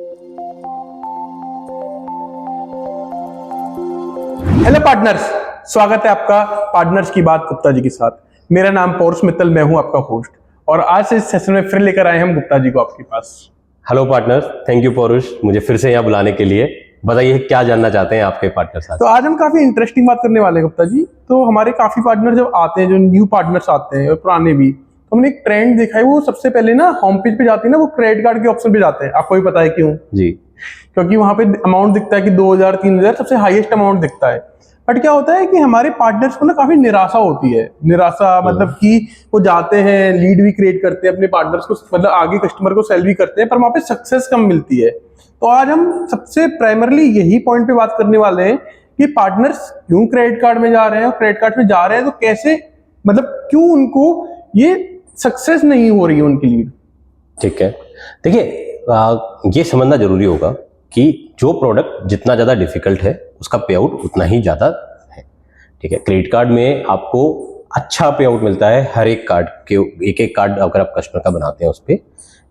Hello partners, स्वागत है आपका पार्टनर्स की बात गुप्ता जी के साथ। मेरा नाम पौरुष मित्तल, मैं हूं आपका होस्ट और आज से इस सेशन में फिर लेकर आए हम गुप्ता जी को आपके पास। हेलो पार्टनर्स, थैंक यू पौरुष मुझे फिर से यहाँ बुलाने के लिए। बताइए क्या जानना चाहते हैं आपके पार्टनर साथ। तो आज हम काफी इंटरेस्टिंग बात करने वाले हैं गुप्ता जी। तो हमारे काफी पार्टनर जब आते हैं, जो न्यू पार्टनर्स आते हैं और पुराने भी, तो हमने एक ट्रेंड देखा है, वो सबसे पहले ना होम पेज पे जाते हैं ना, वो क्रेडिट कार्ड के ऑप्शन पे जाते हैं। आपको भी पता है क्यों? जी, क्योंकि वहां पे अमाउंट दिखता है कि 2000 3000 सबसे हाईएस्ट अमाउंट दिखता है। बट क्या होता है कि हमारे पार्टनर्स को ना काफी निराशा होती है। निराशा मतलब कि वो जाते हैं, लीड भी क्रिएट करते हैं अपने पार्टनर्स को, मतलब आगे कस्टमर को सेल भी करते हैं, पर वहां पे सक्सेस कम मिलती है। तो आज हम सबसे प्राइमरली यही पॉइंट पे बात करने वाले हैं कि पार्टनर्स क्यों क्रेडिट कार्ड में जा रहे हैं, और क्रेडिट कार्ड में जा रहे हैं तो कैसे, मतलब क्यों उनको ये सक्सेस नहीं हो रही है उनकी लीड। ठीक है। देखिए, ये समझना जरूरी होगा कि जो प्रोडक्ट जितना ज़्यादा डिफिकल्ट है उसका पे आउट उतना ही ज़्यादा है। ठीक है, क्रेडिट कार्ड में आपको अच्छा पे आउट मिलता है हर एक कार्ड के, एक एक कार्ड अगर आप कस्टमर का बनाते हैं उस पर।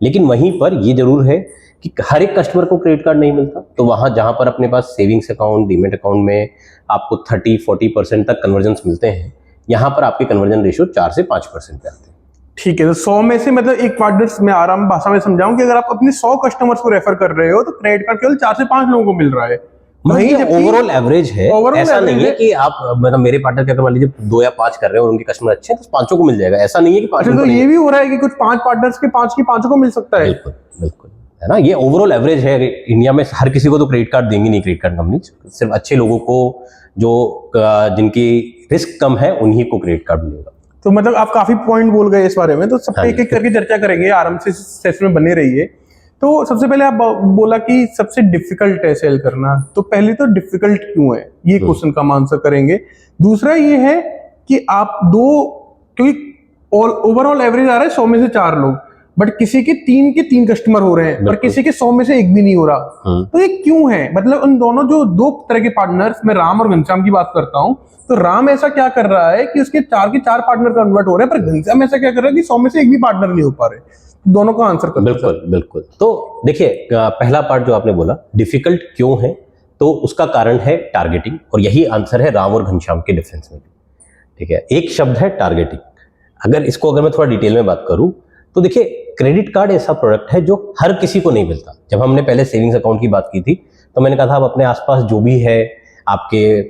लेकिन वहीं पर ये जरूर है कि हर एक कस्टमर को क्रेडिट कार्ड नहीं मिलता। तो वहाँ जहाँ पर अपने पास सेविंग्स अकाउंट, डीमेट अकाउंट में आपको 30-40% तक कन्वर्जन्स मिलते हैं, यहाँ पर आपके कन्वर्जन रेशियो 4 से 5% पे आते हैं। ठीक है, तो 100 में से मतलब एक पार्टनर्स में आराम भाषा में समझाऊं कि अगर आप अपने 100 कस्टमर्स को रेफर कर रहे हो तो क्रेडिट कार्ड केवल 4 से 5 लोगों को मिल रहा है। वही ओवरऑल एवरेज है। ऐसा नहीं है कि आप मतलब मेरे पार्टनर के अगर मान लीजिए 2 या 5 कर रहे हो और उनके कस्टमर अच्छे हैं तो 5 को मिल जाएगा। ऐसा नहीं है कि 5 तो ये भी हो रहा है कि कुछ 5 पार्टनर्स के 5 की 5 को मिल सकता है। बिल्कुल बिल्कुल, है ना। ये ओवरऑल एवरेज है। इंडिया में हर किसी को तो क्रेडिट कार्ड देंगी नहीं क्रेडिट कार्ड कंपनी, सिर्फ अच्छे लोगों को, जो जिनकी रिस्क कम है उन्हीं को क्रेडिट कार्ड मिलेगा। तो मतलब आप काफी पॉइंट बोल गए इस बारे में, तो सब पे एक एक करके चर्चा करेंगे, आराम से सेशन में बने रहिए। तो सबसे पहले आप बोला कि सबसे डिफिकल्ट है सेल करना, तो पहले तो डिफिकल्ट क्यों है ये क्वेश्चन का आंसर करेंगे। दूसरा ये है कि आप क्योंकि ओवरऑल एवरेज आ रहा है 100 में से 4 लोग, बट किसी के 3 कस्टमर हो रहे हैं और किसी के 100 में से एक भी नहीं हो रहा। तो ये क्यों है? मतलब उन दोनों जो 2 तरह के पार्टनर्स, मैं राम और घनश्याम की बात करता हूं, तो राम ऐसा क्या कर रहा है कि उसके 4 के 4 पार्टनर कन्वर्ट हो रहे हैं, पर घनश्याम ऐसा क्या कर रहा है कि 100 में से एक भी पार्टनर नहीं हो पा रहे। दोनों का आंसर कर। बिल्कुल बिल्कुल। तो देखिए, पहला पार्ट जो आपने बोला डिफिकल्ट क्यों है, तो उसका कारण है टारगेटिंग, और यही आंसर है राम और घनश्याम के डिफरेंस में। ठीक है, एक शब्द है टारगेटिंग। अगर मैं थोड़ा डिटेल में बात करूं तो देखिए, क्रेडिट कार्ड ऐसा प्रोडक्ट है जो हर किसी को नहीं मिलता। जब हमने पहले सेविंग्स अकाउंट की बात की थी तो मैंने कहा था, आप अपने आसपास जो भी है, आपके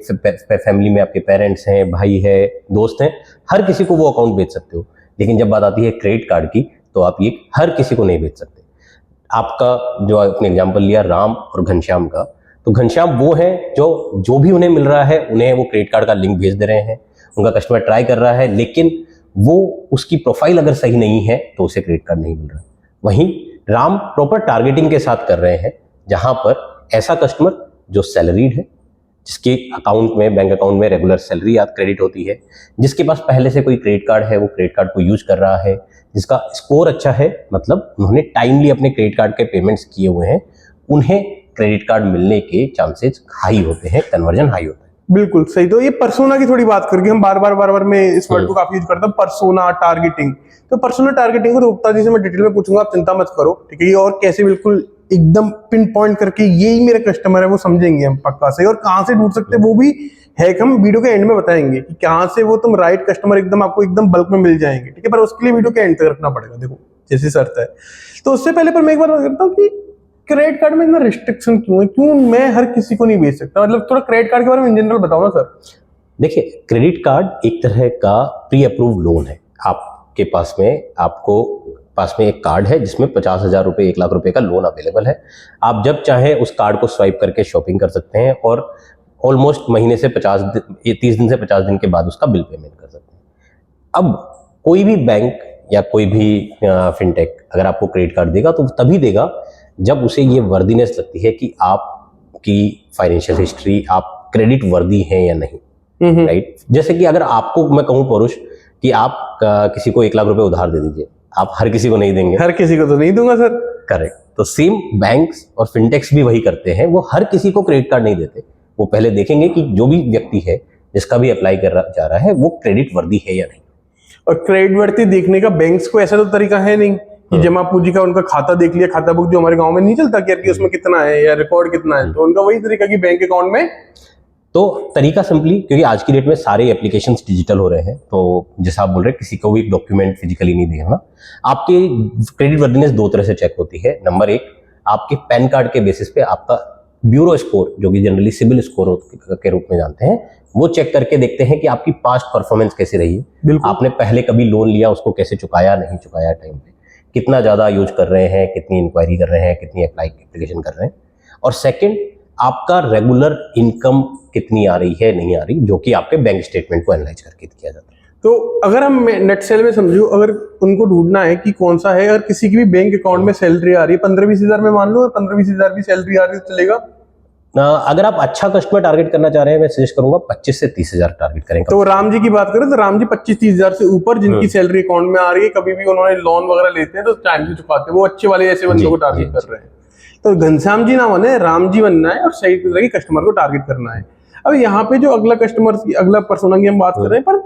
फैमिली में आपके पेरेंट्स हैं, भाई है, दोस्त हैं, हर किसी को वो अकाउंट बेच सकते हो। लेकिन जब बात आती है क्रेडिट कार्ड की तो आप ये हर किसी को नहीं बेच सकते। आपका जो आपने एग्जांपल लिया राम और घनश्याम का, तो घनश्याम वो है जो भी उन्हें मिल रहा है उन्हें वो क्रेडिट कार्ड का लिंक भेज दे रहे हैं, उनका कस्टमर ट्राई कर रहा है, लेकिन वो उसकी प्रोफाइल अगर सही नहीं है तो उसे क्रेडिट कार्ड नहीं मिल रहा है। वहीं राम प्रॉपर टारगेटिंग के साथ कर रहे हैं, जहां पर ऐसा कस्टमर जो सैलरीड है, जिसके अकाउंट में, बैंक अकाउंट में रेगुलर सैलरी या क्रेडिट होती है, जिसके पास पहले से कोई क्रेडिट कार्ड है, वो क्रेडिट कार्ड को यूज कर रहा है, जिसका स्कोर अच्छा है, मतलब उन्होंने टाइमली अपने क्रेडिट कार्ड के पेमेंट्स किए हुए हैं, उन्हें क्रेडिट कार्ड मिलने के चांसेस हाई होते हैं, कन्वर्जन हाई होता है। बिल्कुल सही। तो ये पर्सोना की थोड़ी बात करके हम बार बार मैं इस वर्ड को काफी यूज करता हूँ, पर्सोना टारगेटिंग। तो पर्सोना टारगेटिंग को गुप्ता जी से मैं डिटेल में पूछूंगा, आप चिंता मत करो, ठीक है। ये और कैसे बिल्कुल एकदम पिन पॉइंट करके यही मेरे कस्टमर है वो समझेंगे हम पक्का से, और कहाँ से ढूंढ सकते हैं वो भी है, हम वीडियो के एंड में बताएंगे कि कहाँ से वो तुम राइट कस्टमर एकदम आपको एकदम बल्क में मिल जाएंगे, ठीक है। पर उसके लिए वीडियो के एंड तक रखना पड़ेगा, देखो जैसी शर्त है। तो उससे पहले पर मैं एक बात करता हूँ कि क्रेडिट कार्ड में इतना रिस्ट्रिक्शन क्यों है, क्यों मैं हर किसी को नहीं बेच सकता? मतलब थोड़ा क्रेडिट कार्ड के बारे में इन जनरल बताओ ना सर। देखिए, क्रेडिट कार्ड एक तरह का प्री अप्रूव लोन है। आपके पास में एक कार्ड है जिसमें 50,000 रुपये, 1 लाख रुपए का लोन अवेलेबल है। आप जब चाहें उस कार्ड को स्वाइप करके शॉपिंग कर सकते हैं और ऑलमोस्ट महीने से 30 दिन से 50 दिन के बाद उसका बिल पेमेंट कर सकते हैं। अब कोई भी बैंक या कोई भी फिनटेक अगर आपको क्रेडिट कार्ड देगा तो तभी देगा जब उसे ये वर्दीनेस लगती है कि आपकी फाइनेंशियल हिस्ट्री, आप क्रेडिट वर्दी हैं या नहीं, राइट। जैसे कि अगर आपको मैं कहूँ पुरुष कि आप किसी को 1 लाख रुपए उधार दे दीजिए, आप हर किसी को नहीं देंगे। हर किसी को तो नहीं दूंगा सर। करेक्ट। तो सेम बैंक्स और फिनटेक्स भी वही करते हैं, वो हर किसी को क्रेडिट कार्ड नहीं देते। वो पहले देखेंगे कि जो भी व्यक्ति है, जिसका भी अप्लाई जा रहा है, वो क्रेडिट वर्दी है या नहीं। और क्रेडिट वर्दी देखने का बैंक्स को ऐसा तो तरीका है नहीं कि जमा पूंजी का उनका खाता देख लिया, खाता बुक जो हमारे गांव में नहीं चलता कि यार कि उसमें कितना है या रिकॉर्ड कितना है, तो उनका वही तरीका कि बैंक अकाउंट में। तो तरीका सिंपली, क्योंकि आज की डेट में सारे एप्लीकेशंस डिजिटल हो रहे हैं, तो जैसा आप बोल रहे हैं किसी को भी डॉक्यूमेंट फिजिकली नहीं देखना। आपकी क्रेडिट वर्दीनेस दो तरह से चेक होती है। नंबर एक, आपके पैन कार्ड के बेसिस पे आपका ब्यूरो स्कोर, जो कि जनरली सिबिल स्कोर के रूप में जानते हैं, वो चेक करके देखते हैं कि आपकी पास्ट परफॉर्मेंस कैसी रही है। आपने पहले कभी लोन लिया, उसको कैसे चुकाया, नहीं चुकाया टाइम पे, कितना ज्यादा यूज कर रहे हैं, कितनी इंक्वायरी कर रहे हैं, कितनी एप्लीकेशन कर रहे हैं। और सेकंड, आपका रेगुलर इनकम कितनी आ रही है, नहीं आ रही, जो कि आपके बैंक स्टेटमेंट को एनालाइज करके किया जाता है। तो अगर हम नेट सेल में समझो, अगर उनको ढूंढना है कि कौन सा है, अगर किसी की भी बैंक अकाउंट में सैलरी आ रही है 15-20 हजार में, मान लो 15-20 हजार भी सैलरी आ रही है तो चलेगा? अगर आप अच्छा कस्टमर टारगेट करना चाह रहे हैं, मैं सजेस्ट करूंगा 25 से 30 हजार टारगेट करें। तो राम जी की बात करें तो राम जी 25-30 हजार से ऊपर जिनकी सैलरी अकाउंट में आ रही है, कभी भी उन्होंने लोन वगैरह लेते हैं तो टाइम से चुकाते हैं, वो अच्छे वाले ऐसे बंदों को टारगेट कर रहे हैं। तो घनश्याम जी ना बने, राम जी बनना है और सही तरह के कस्टमर को टारगेट करना है। अब यहाँ पे जो अगला कस्टमर, अगला पर्सोना की हम बात कर रहे हैं, पर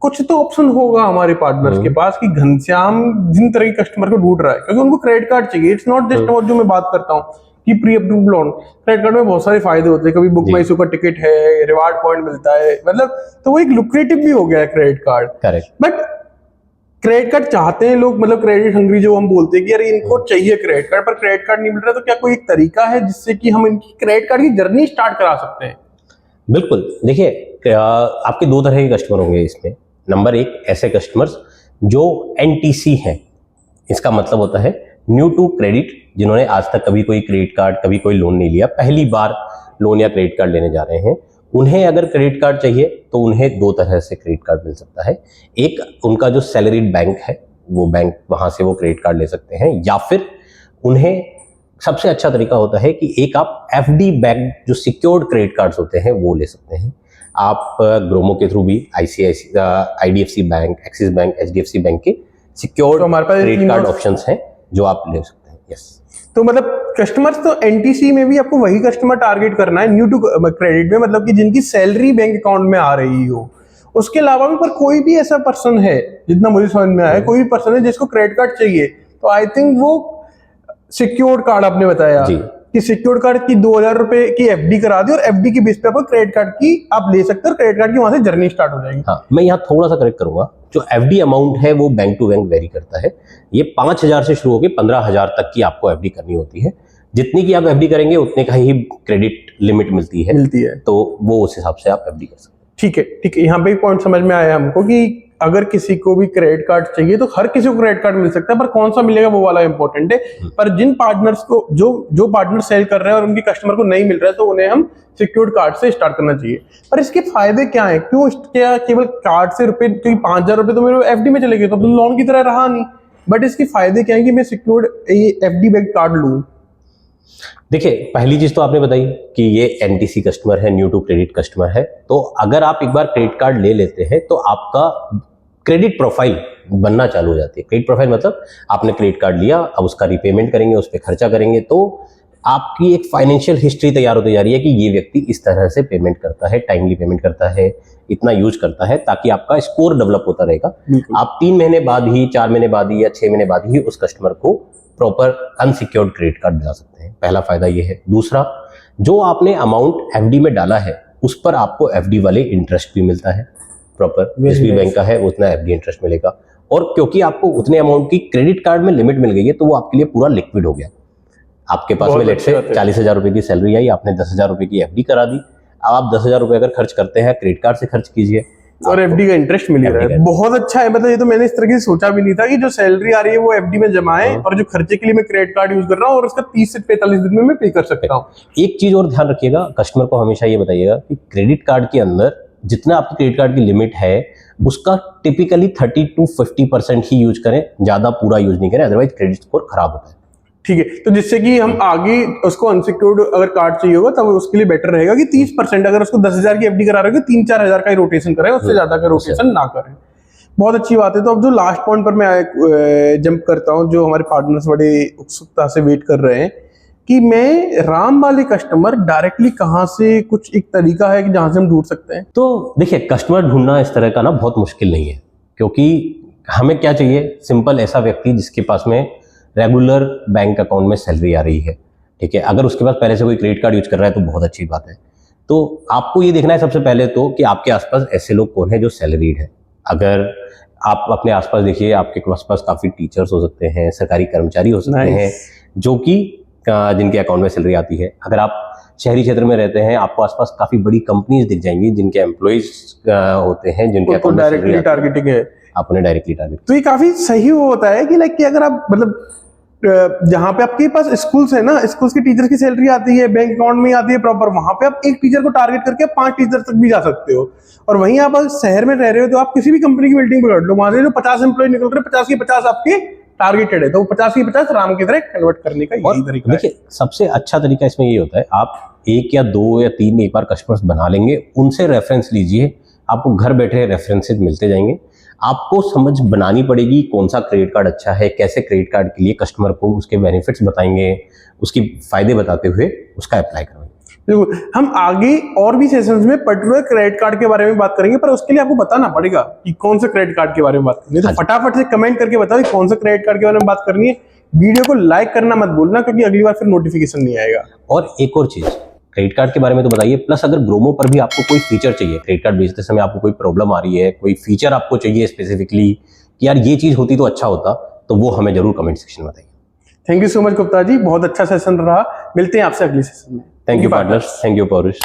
कुछ तो ऑप्शन होगा हमारे पार्टनर्स के पास कि घनश्याम जिन तरह के कस्टमर को ढूंढ रहा है, क्योंकि उनको क्रेडिट कार्ड चाहिए। इट्स नॉट जस्ट अबाउट, जो मैं बात करता हूँ कि pre approved loan, credit card में बहुत सारे फायदे होते हैं, कभी बुक माई शो का टिकट है, रिवार्ड पॉइंट मिलता है, मतलब तो वो एक लुक्रेटिव भी हो गया है credit card. Correct. But credit card चाहते हैं लोग, मतलब क्रेडिट हंग्री जो हम बोलते हैं कि यार इनको चाहिए क्रेडिट कार्ड, पर क्रेडिट कार्ड नहीं मिल रहा, तो क्या कोई एक तरीका है जिससे कि हम इनकी क्रेडिट कार्ड की जर्नी स्टार्ट करा सकते हैं? बिल्कुल, देखिए आपके दो तरह के कस्टमर होंगे इसमें। नंबर एक, ऐसे कस्टमर्स जो एनटीसी हैं, इसका मतलब होता है न्यू टू क्रेडिट, जिन्होंने आज तक कभी कोई क्रेडिट कार्ड, कभी कोई लोन नहीं लिया, पहली बार लोन या क्रेडिट कार्ड लेने जा रहे हैं। उन्हें अगर क्रेडिट कार्ड चाहिए तो उन्हें दो तरह से क्रेडिट कार्ड मिल सकता है। एक, उनका जो सैलरीड बैंक है वो बैंक, वहां से वो क्रेडिट कार्ड ले सकते हैं, या फिर उन्हें सबसे अच्छा तरीका होता है कि एक आप एफडी बैंक, जो सिक्योर्ड क्रेडिट कार्ड्स होते हैं, वो ले सकते हैं। आप ग्रोमो के थ्रू भी IDFC bank, axis bank, HDFC bank के सिक्योर्ड क्रेडिट कार्ड ऑप्शंस हैं जो आप ले सकते हैं। यस, तो मतलब कस्टमर्स तो एनटीसी में भी आपको वही कस्टमर टारगेट करना है न्यू टू क्रेडिट में, मतलब कि जिनकी सैलरी बैंक अकाउंट में आ रही हो। उसके अलावा भी पर कोई भी ऐसा पर्सन है, जितना मुझे समझ में आया, कोई भी पर्सन है जिसको क्रेडिट कार्ड चाहिए, तो आई थिंक वो सिक्योर्ड कार्ड आपने बताया कि सिक्योर्ड कार्ड की 2000 रुपए की एफडी करा दी और एफडी की बेस पे आपको क्रेडिट कार्ड की आप ले सकते हो, क्रेडिट कार्ड की वहां से जर्नी स्टार्ट हो जाएगी। हाँ, मैं यहाँ थोड़ा सा करेक्ट करूंगा, जो एफडी अमाउंट है वो बैंक टू बैंक वेरी करता है। ये 5000 से शुरू होकर 15000 तक की आपको एफडी करनी होती है। जितनी की आप एफडी करेंगे उतने का ही क्रेडिट लिमिट मिलती है, तो वो उस हिसाब से आप एफडी कर सकते हैं। ठीक है, यहाँ पे एक पॉइंट समझ में आया हमको कि अगर किसी को भी क्रेडिट कार्ड चाहिए तो हर किसी को क्रेडिट कार्ड मिल सकता है, पर कौन सा मिलेगा वो वाला इंपॉर्टेंट है। पर जिन पार्टनर्स को, जो पार्टनर सेल कर रहे हैं और उनकी कस्टमर को नहीं मिल रहा है, तो उन्हें हम सिक्योर्ड कार्ड से स्टार्ट करना चाहिए। पर इसके फायदे क्या है? क्यों क्या केवल कार्ड से रुपए, क्योंकि 5000 रुपए तो मेरे एफडी में चले गए, तो लोन की तरह रहा नहीं। बट इसके फायदे क्या है कि मैं सिक्योर्ड एफडी बैंक कार्ड लूं? देखिए, पहली चीज तो आपने बताई कि ये एनटीसी कस्टमर है, न्यू टू क्रेडिट कस्टमर है। तो अगर आप एक बार क्रेडिट कार्ड ले लेते हैं तो आपका क्रेडिट प्रोफाइल बनना चालू हो जाती है। क्रेडिट प्रोफाइल मतलब आपने क्रेडिट कार्ड लिया, अब उसका रिपेमेंट करेंगे, उस पर खर्चा करेंगे, तो आपकी एक फाइनेंशियल हिस्ट्री तैयार होती जा रही है कि ये व्यक्ति इस तरह से पेमेंट करता है, टाइमली पेमेंट करता है, इतना यूज करता है, ताकि आपका स्कोर डेवलप होता रहेगा। आप 3 महीने बाद ही, 4 महीने बाद ही या 6 महीने बाद ही उस कस्टमर को प्रॉपर अनसिक्योर्ड क्रेडिट कार्ड दिला सकते हैं। पहला फायदा ये है। दूसरा, जो आपने अमाउंट एफडी में डाला है उस पर आपको एफडी वाले इंटरेस्ट भी मिलता है प्रॉपर। जिस भी बैंक का है उतना एफडी इंटरेस्ट मिलेगा। और क्योंकि आपको उतने अमाउंट की क्रेडिट कार्ड में लिमिट मिल गई है, तो वो आपके लिए पूरा लिक्विड हो गया। आपके पास में लेट से 40,000 रुपए की सैलरी आई, आपने 10,000 रुपए की एफडी करा दी। अब आप 10,000 रुपए अगर खर्च करते हैं, क्रेडिट कार्ड से खर्च कीजिए और एफडी का इंटरेस्ट मिल रहा है। बहुत अच्छा है, मतलब ये तो मैंने इस तरह से सोचा भी नहीं था कि जो सैलरी आ रही है वो एफडी में जमा है और जो खर्चे के लिए मैं क्रेडिट कार्ड यूज कर रहा हूँ और उसका 30 से 45 दिन में मैं पे कर सकता हूँ। एक चीज और ध्यान रखिएगा, कस्टमर को हमेशा ये बताइएगा कि क्रेडिट कार्ड के अंदर जितना आपकी क्रेडिट कार्ड की लिमिट है उसका टिपिकली 30 to 50% ही यूज करें, ज्यादा पूरा यूज नहीं करें, अदरवाइज क्रेडिट स्कोर खराब होता है। ठीक है, तो जिससे कि हम आगे उसको अनसिक्योर्ड अगर कार्ड चाहिए होगा तब उसके लिए बेटर रहेगा कि 30%, अगर उसको 10,000 की एफडी करा रहे हो 3-4 हजार का ही रोटेशन करें, उससे ज्यादा का रोटेशन ना करें। बहुत अच्छी बात है। तो अब जो लास्ट पॉइंट पर मैं जंप करता हूं, जो हमारे पार्टनर्स बड़े उत्सुकता से वेट कर रहे हैं कि मैं राम वाले कस्टमर डायरेक्टली कहाँ से, कुछ एक तरीका है कि जहां से हम ढूंढ सकते हैं? तो देखिए, कस्टमर ढूंढना इस तरह का ना बहुत मुश्किल नहीं है, क्योंकि हमें क्या चाहिए, सिंपल ऐसा व्यक्ति जिसके पास में रेगुलर बैंक अकाउंट में सैलरी आ रही है, ठीक है। अगर उसके पास पहले से कोई क्रेडिट कार्ड यूज कर रहा है तो बहुत अच्छी बात है। तो आपको ये देखना है सबसे पहले तो कि आपके आसपास ऐसे लोग कौन है जो सैलरीड है। अगर आप अपने आसपास देखिए, आपके आसपास काफी टीचर्स हो सकते हैं, सरकारी कर्मचारी हो सकते हैं जो कि जिनके अकाउंट में सैलरी आती है। अगर आप शहरी क्षेत्र में रहते हैं, आपको आसपास काफी बड़ी कंपनीज दिख जाएंगी जिनके एम्प्लॉइज होते हैं, जिनके अकाउंट में डायरेक्टली टारगेटिंग है, आपने डायरेक्टली टारगेट। तो ये काफी सही वो होता है कि लाइक कि अगर आप मतलब जहाँ पे आपके पास स्कूल्स है ना, स्कूल्स की टीचर्स की सैलरी आती है, बैंक अकाउंट में आती है प्रॉपर, वहां पे आप एक टीचर को टारगेट करके 5 टीचर तक भी जा सकते हो। और वहीं आप अगर शहर में रह रहे हो तो आप किसी भी कंपनी की बिल्डिंग पकड़ लो, वहां से जो 50 एम्प्लॉय निकल रहे हैं, 50 के 50 आपके टारगेटेड है, तो 50 की 50 राम की तरह कन्वर्ट करने का यही तरीका है। देखिए, सबसे अच्छा तरीका इसमें ये होता है, आप 1 या 2 या 3 एक बार कस्टमर्स बना लेंगे, उनसे रेफरेंस लीजिए, आपको घर बैठे रेफरेंसेज मिलते जाएंगे। आपको समझ बनानी पड़ेगी कौन सा क्रेडिट कार्ड अच्छा है, कैसे क्रेडिट कार्ड के लिए कस्टमर को उसके बेनिफिट्स बताएंगे, उसकी फायदे बताते हुए उसका अप्लाई करवाएंगे। हम आगे और भी सेशंस में पर्टिकुलर क्रेडिट कार्ड के बारे में बात करेंगे, पर उसके लिए आपको बताना पड़ेगा कि कौन सा क्रेडिट कार्ड के बारे में बात करनी है। तो फटाफट से कमेंट करके बताओ कि कौन सा क्रेडिट कार्ड के बारे में बात करनी है। वीडियो को लाइक करना मत भूलना, क्योंकि अगली बार फिर नोटिफिकेशन नहीं आएगा। और एक और चीज, क्रेडिट कार्ड के बारे में तो बताइए, प्लस अगर ग्रोमो पर भी आपको कोई फीचर चाहिए, क्रेडिट कार्ड बेचते समय आपको कोई प्रॉब्लम आ रही है, कोई फीचर आपको चाहिए स्पेसिफिकली कि यार ये चीज होती तो अच्छा होता, तो वो हमें जरूर कमेंट सेक्शन में बताइए। Thank you so much Gupta ji, बहुत अच्छा सेशन रहा। मिलते हैं आपसे अगले सेशन में। Thank you partners, thank you पौरुष।